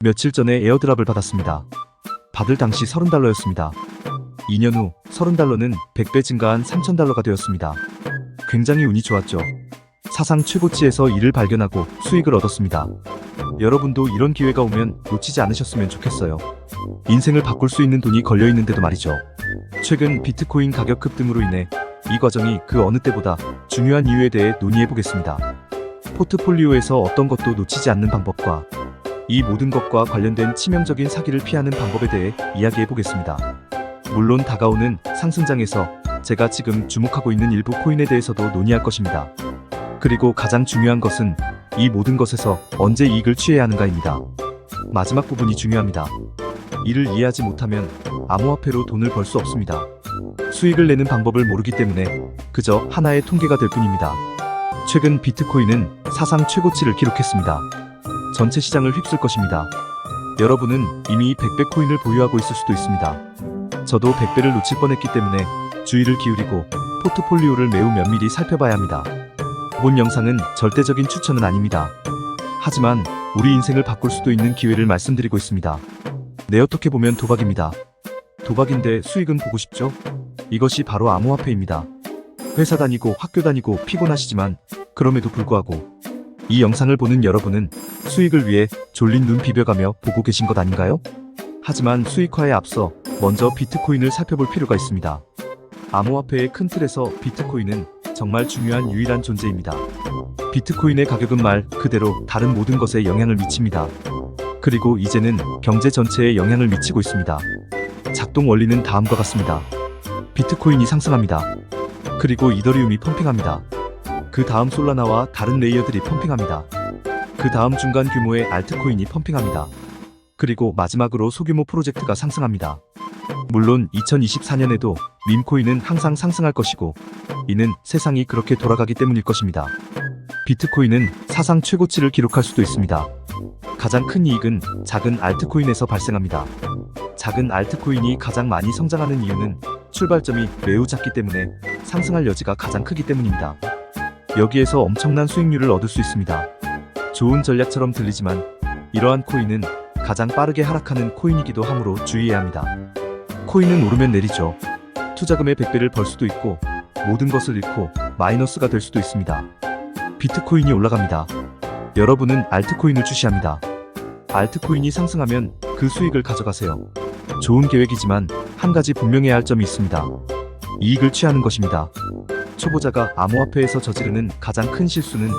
며칠 전에 에어드랍을 받았습니다. 받을 당시 $30였습니다. 2년 후 $30는 100배 증가한 $3000가 되었습니다. 굉장히 운이 좋았죠. 사상 최고치에서 이를 발견하고 수익을 얻었습니다. 여러분도 이런 기회가 오면 놓치지 않으셨으면 좋겠어요. 인생을 바꿀 수 있는 돈이 걸려있는데도 말이죠. 최근 비트코인 가격 급등으로 인해 이 과정이 그 어느 때보다 중요한 이유에 대해 논의해보겠습니다. 포트폴리오에서 어떤 것도 놓치지 않는 방법과 이 모든 것과 관련된 치명적인 사기를 피하는 방법에 대해 이야기해보겠습니다. 물론 다가오는 상승장에서 제가 지금 주목하고 있는 일부 코인에 대해서도 논의할 것입니다. 그리고 가장 중요한 것은 이 모든 것에서 언제 이익을 취해야 하는가입니다. 마지막 부분이 중요합니다. 이를 이해하지 못하면 암호화폐로 돈을 벌 수 없습니다. 수익을 내는 방법을 모르기 때문에 그저 하나의 통계가 될 뿐입니다. 최근 비트코인은 사상 최고치를 기록했습니다. 전체 시장을 휩쓸 것입니다. 여러분은 이미 100배 코인을 보유하고 있을 수도 있습니다. 저도 100배를 놓칠 뻔했기 때문에 주의를 기울이고 포트폴리오를 매우 면밀히 살펴봐야 합니다. 본 영상은 절대적인 추천은 아닙니다. 하지만 우리 인생을 바꿀 수도 있는 기회를 말씀드리고 있습니다. 네, 어떻게 보면 도박입니다. 도박인데 수익은 보고 싶죠? 이것이 바로 암호화폐입니다. 회사 다니고 학교 다니고 피곤하시지만 그럼에도 불구하고 이 영상을 보는 여러분은 수익을 위해 졸린 눈 비벼가며 보고 계신 것 아닌가요? 하지만 수익화에 앞서 먼저 비트코인을 살펴볼 필요가 있습니다. 암호화폐의 큰 틀에서 비트코인은 정말 중요한 유일한 존재입니다. 비트코인의 가격은 말 그대로 다른 모든 것에 영향을 미칩니다. 그리고 이제는 경제 전체에 영향을 미치고 있습니다. 작동 원리는 다음과 같습니다. 비트코인이 상승합니다. 그리고 이더리움이 펌핑합니다. 그 다음 솔라나와 다른 레이어들이 펌핑합니다. 그 다음 중간 규모의 알트코인이 펌핑합니다. 그리고 마지막으로 소규모 프로젝트가 상승합니다. 물론 2024년에도 밈코인은 항상 상승할 것이고 이는 세상이 그렇게 돌아가기 때문일 것입니다. 비트코인은 사상 최고치를 기록할 수도 있습니다. 가장 큰 이익은 작은 알트코인에서 발생합니다. 작은 알트코인이 가장 많이 성장하는 이유는 출발점이 매우 작기 때문에 상승할 여지가 가장 크기 때문입니다. 여기에서 엄청난 수익률을 얻을 수 있습니다. 좋은 전략처럼 들리지만 이러한 코인은 가장 빠르게 하락하는 코인이기도 하므로 주의해야 합니다. 코인은 오르면 내리죠. 투자금의 100배를 벌 수도 있고 모든 것을 잃고 마이너스가 될 수도 있습니다. 비트코인이 올라갑니다. 여러분은 알트코인을 주시합니다. 알트코인이 상승하면 그 수익을 가져가세요. 좋은 계획이지만 한 가지 분명해야 할 점이 있습니다. 이익을 취하는 것입니다. 초보자가 암호화폐에서 저지르는 가장 큰 실수는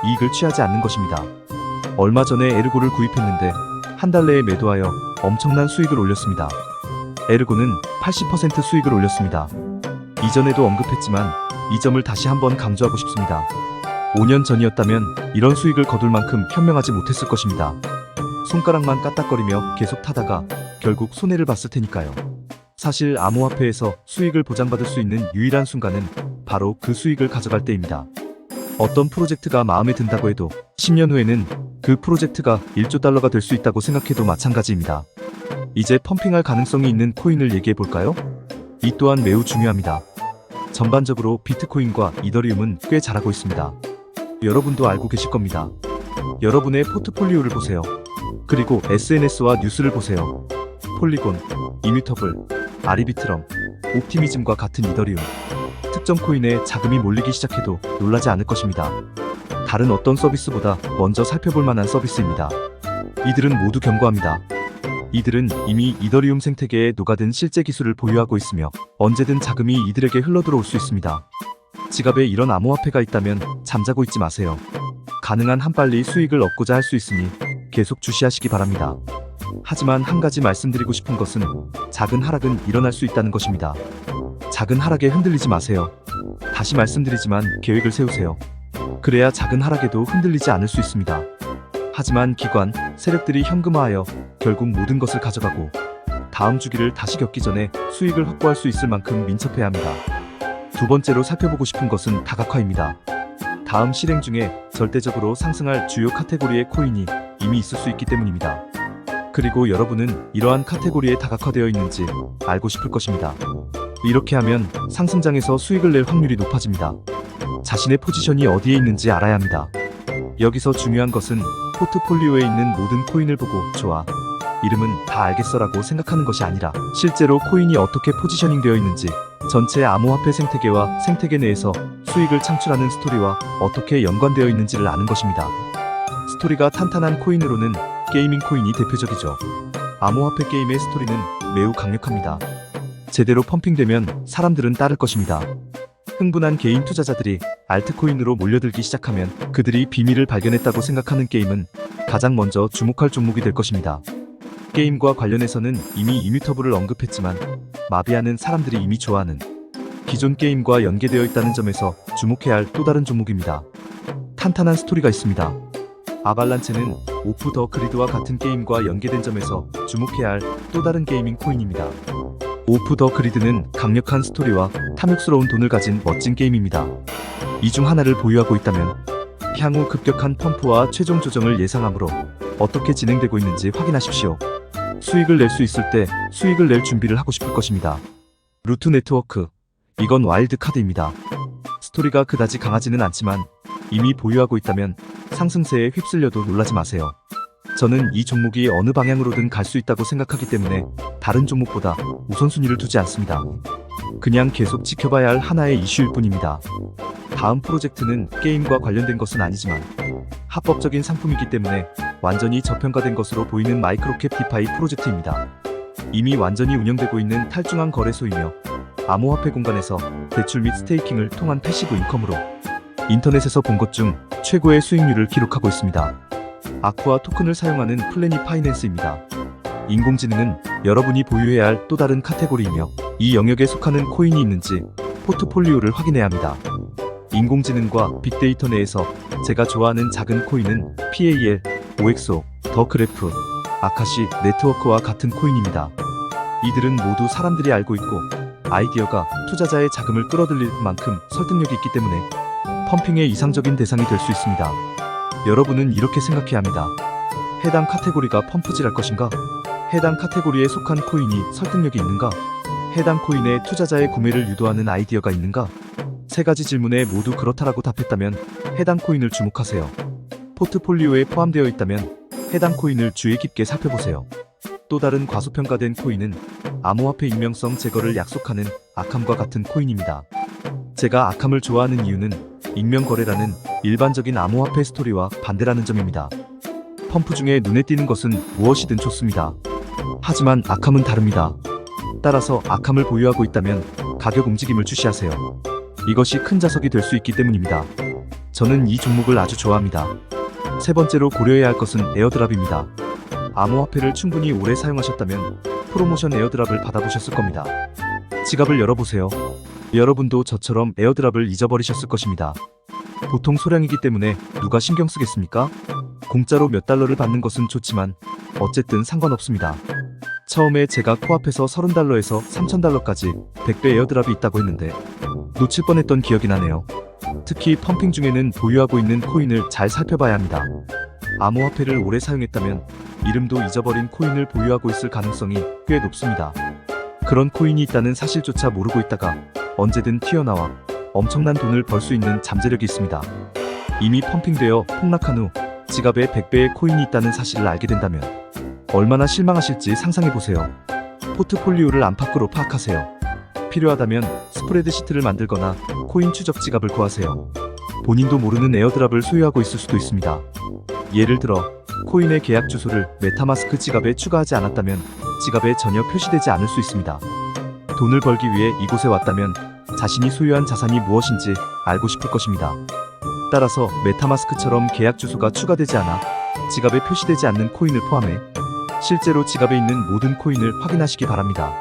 이익을 취하지 않는 것입니다. 얼마 전에 에르고를 구입했는데 한 달 내에 매도하여 엄청난 수익을 올렸습니다. 에르고는 80% 수익을 올렸습니다. 이전에도 언급했지만 이 점을 다시 한번 강조하고 싶습니다. 5년 전이었다면 이런 수익을 거둘 만큼 현명하지 못했을 것입니다. 손가락만 까딱거리며 계속 타다가 결국 손해를 봤을 테니까요. 사실 암호화폐에서 수익을 보장받을 수 있는 유일한 순간은 바로 그 수익을 가져갈 때입니다. 어떤 프로젝트가 마음에 든다고 해도 10년 후에는 그 프로젝트가 1조 달러가 될 수 있다고 생각해도 마찬가지입니다. 이제 펌핑할 가능성이 있는 코인을 얘기해 볼까요? 이 또한 매우 중요합니다. 전반적으로 비트코인과 이더리움은 꽤 잘하고 있습니다. 여러분도 알고 계실 겁니다. 여러분의 포트폴리오를 보세요. 그리고 SNS와 뉴스를 보세요. 폴리곤, 이뮤터블, 아리비트럼, 옵티미즘과 같은 이더리움. 특정 코인에 자금이 몰리기 시작해도 놀라지 않을 것입니다. 다른 어떤 서비스보다 먼저 살펴볼 만한 서비스입니다. 이들은 모두 견고합니다. 이들은 이미 이더리움 생태계에 녹아든 실제 기술을 보유하고 있으며 언제든 자금이 이들에게 흘러들어올 수 있습니다. 지갑에 이런 암호화폐가 있다면 잠자고 있지 마세요. 가능한 한 빨리 수익을 얻고자 할 수 있으니 계속 주시하시기 바랍니다. 하지만 한 가지 말씀드리고 싶은 것은 작은 하락은 일어날 수 있다는 것입니다. 작은 하락에 흔들리지 마세요. 다시 말씀드리지만 계획을 세우세요. 그래야 작은 하락에도 흔들리지 않을 수 있습니다. 하지만 기관, 세력들이 현금화하여 결국 모든 것을 가져가고 다음 주기를 다시 겪기 전에 수익을 확보할 수 있을 만큼 민첩해야 합니다. 두 번째로 살펴보고 싶은 것은 다각화입니다. 다음 실행 중에 절대적으로 상승할 주요 카테고리의 코인이 이미 있을 수 있기 때문입니다. 그리고 여러분은 이러한 카테고리에 다각화되어 있는지 알고 싶을 것입니다. 이렇게 하면 상승장에서 수익을 낼 확률이 높아집니다. 자신의 포지션이 어디에 있는지 알아야 합니다. 여기서 중요한 것은 포트폴리오에 있는 모든 코인을 보고 좋아, 이름은 다 알겠어라고 생각하는 것이 아니라 실제로 코인이 어떻게 포지셔닝 되어 있는지, 전체 암호화폐 생태계와 생태계 내에서 수익을 창출하는 스토리와 어떻게 연관되어 있는지를 아는 것입니다. 스토리가 탄탄한 코인으로는 게이밍 코인이 대표적이죠. 암호화폐 게임의 스토리는 매우 강력합니다. 제대로 펌핑되면 사람들은 따를 것입니다. 흥분한 개인 투자자들이 알트코인으로 몰려들기 시작하면 그들이 비밀을 발견했다고 생각하는 게임은 가장 먼저 주목할 종목이 될 것입니다. 게임과 관련해서는 이미 이뮤터블을 언급했지만, 마비하는 사람들이 이미 좋아하는 기존 게임과 연계되어 있다는 점에서 주목해야 할 또 다른 종목입니다. 탄탄한 스토리가 있습니다. 아발란체는 오프 더 그리드와 같은 게임과 연계된 점에서 주목해야 할 또 다른 게이밍 코인입니다. 오프 더 그리드는 강력한 스토리와 탐욕스러운 돈을 가진 멋진 게임입니다. 이 중 하나를 보유하고 있다면 향후 급격한 펌프와 최종 조정을 예상하므로 어떻게 진행되고 있는지 확인하십시오. 수익을 낼 수 있을 때 수익을 낼 준비를 하고 싶을 것입니다. 루트 네트워크, 이건 와일드 카드입니다. 스토리가 그다지 강하지는 않지만 이미 보유하고 있다면 상승세에 휩쓸려도 놀라지 마세요. 저는 이 종목이 어느 방향으로든 갈 수 있다고 생각하기 때문에 다른 종목보다 우선순위를 두지 않습니다. 그냥 계속 지켜봐야 할 하나의 이슈일 뿐입니다. 다음 프로젝트는 게임과 관련된 것은 아니지만 합법적인 상품이기 때문에 완전히 저평가된 것으로 보이는 마이크로캡 디파이 프로젝트입니다. 이미 완전히 운영되고 있는 탈중앙 거래소이며 암호화폐 공간에서 대출 및 스테이킹을 통한 패시브 인컴으로 인터넷에서 본 것 중 최고의 수익률을 기록하고 있습니다. 아쿠아 토큰을 사용하는 플래닛 파이낸스입니다. 인공지능은 여러분이 보유해야 할 또 다른 카테고리이며, 이 영역에 속하는 코인이 있는지 포트폴리오를 확인해야 합니다. 인공지능과 빅데이터 내에서 제가 좋아하는 작은 코인은 PAL, OXO, 더 그래프, 아카시 네트워크와 같은 코인입니다. 이들은 모두 사람들이 알고 있고 아이디어가 투자자의 자금을 끌어들일 만큼 설득력이 있기 때문에 펌핑의 이상적인 대상이 될 수 있습니다. 여러분은 이렇게 생각해야 합니다. 해당 카테고리가 펌프질할 것인가? 해당 카테고리에 속한 코인이 설득력이 있는가? 해당 코인의 투자자의 구매를 유도하는 아이디어가 있는가? 세 가지 질문에 모두 그렇다라고 답했다면 해당 코인을 주목하세요. 포트폴리오에 포함되어 있다면 해당 코인을 주의 깊게 살펴보세요. 또 다른 과소평가된 코인은 암호화폐 익명성 제거를 약속하는 아캄과 같은 코인입니다. 제가 아캄을 좋아하는 이유는 익명거래라는 일반적인 암호화폐 스토리와 반대라는 점입니다. 펌프 중에 눈에 띄는 것은 무엇이든 좋습니다. 하지만 아캄은 다릅니다. 따라서 아캄을 보유하고 있다면 가격 움직임을 주시하세요. 이것이 큰 자석이 될 수 있기 때문입니다. 저는 이 종목을 아주 좋아합니다. 세 번째로 고려해야 할 것은 에어드랍입니다. 암호화폐를 충분히 오래 사용하셨다면 프로모션 에어드랍을 받아보셨을 겁니다. 지갑을 열어보세요. 여러분도 저처럼 에어드랍을 잊어버리셨을 것입니다. 보통 소량이기 때문에 누가 신경 쓰겠습니까? 공짜로 몇 달러를 받는 것은 좋지만 어쨌든 상관없습니다. 처음에 제가 코앞에서 $30에서 $3000까지 100배 에어드랍이 있다고 했는데 놓칠 뻔했던 기억이 나네요. 특히 펌핑 중에는 보유하고 있는 코인을 잘 살펴봐야 합니다. 암호화폐를 오래 사용했다면 이름도 잊어버린 코인을 보유하고 있을 가능성이 꽤 높습니다. 그런 코인이 있다는 사실조차 모르고 있다가 언제든 튀어나와 엄청난 돈을 벌 수 있는 잠재력이 있습니다. 이미 펌핑되어 폭락한 후 지갑에 100배의 코인이 있다는 사실을 알게 된다면 얼마나 실망하실지 상상해보세요. 포트폴리오를 안팎으로 파악하세요. 필요하다면 스프레드 시트를 만들거나 코인 추적 지갑을 구하세요. 본인도 모르는 에어드랍을 소유하고 있을 수도 있습니다. 예를 들어 코인의 계약 주소를 메타마스크 지갑에 추가하지 않았다면 지갑에 전혀 표시되지 않을 수 있습니다. 돈을 벌기 위해 이곳에 왔다면 자신이 소유한 자산이 무엇인지 알고 싶을 것입니다. 따라서 메타마스크처럼 계약 주소가 추가되지 않아 지갑에 표시되지 않는 코인을 포함해 실제로 지갑에 있는 모든 코인을 확인하시기 바랍니다.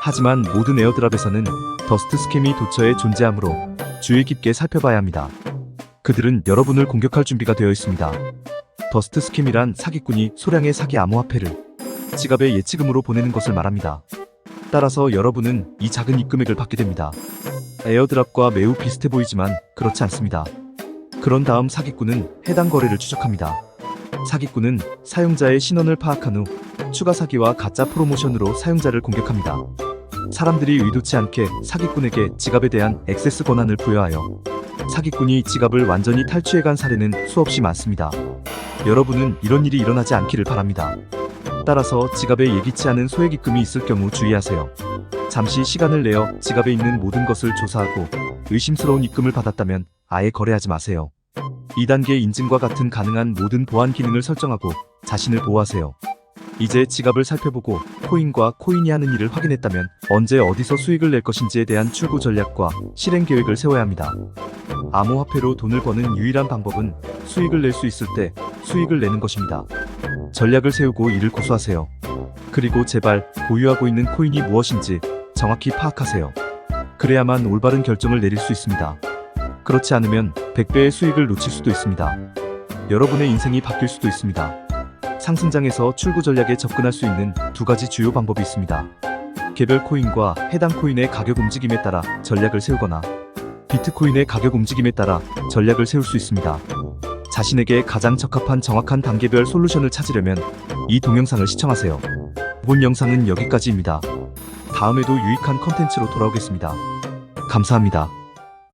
하지만 모든 에어드랍에서는 더스트 스캠이 도처에 존재하므로 주의 깊게 살펴봐야 합니다. 그들은 여러분을 공격할 준비가 되어 있습니다. 더스트 스캠이란 사기꾼이 소량의 사기 암호화폐를 지갑에 예치금으로 보내는 것을 말합니다. 따라서 여러분은 이 작은 입금액을 받게 됩니다. 에어드랍과 매우 비슷해 보이지만 그렇지 않습니다. 그런 다음 사기꾼은 해당 거래를 추적합니다. 사기꾼은 사용자의 신원을 파악한 후 추가 사기와 가짜 프로모션으로 사용자를 공격합니다. 사람들이 의도치 않게 사기꾼에게 지갑에 대한 액세스 권한을 부여하여 사기꾼이 지갑을 완전히 탈취해간 사례는 수없이 많습니다. 여러분은 이런 일이 일어나지 않기를 바랍니다. 따라서 지갑에 예기치 않은 소액 입금이 있을 경우 주의하세요. 잠시 시간을 내어 지갑에 있는 모든 것을 조사하고 의심스러운 입금을 받았다면 아예 거래하지 마세요. 2단계 인증과 같은 가능한 모든 보안 기능을 설정하고 자신을 보호하세요. 이제 지갑을 살펴보고 코인과 코인이 하는 일을 확인했다면 언제 어디서 수익을 낼 것인지에 대한 출구 전략과 실행 계획을 세워야 합니다. 암호화폐로 돈을 버는 유일한 방법은 수익을 낼 수 있을 때 수익을 내는 것입니다. 전략을 세우고 이를 고수하세요. 그리고 제발 보유하고 있는 코인이 무엇인지 정확히 파악하세요. 그래야만 올바른 결정을 내릴 수 있습니다. 그렇지 않으면 100배의 수익을 놓칠 수도 있습니다. 여러분의 인생이 바뀔 수도 있습니다. 상승장에서 출구 전략에 접근할 수 있는 두 가지 주요 방법이 있습니다. 개별 코인과 해당 코인의 가격 움직임에 따라 전략을 세우거나 비트코인의 가격 움직임에 따라 전략을 세울 수 있습니다. 자신에게 가장 적합한 정확한 단계별 솔루션을 찾으려면 이 동영상을 시청하세요. 본 영상은 여기까지입니다. 다음에도 유익한 컨텐츠로 돌아오겠습니다. 감사합니다.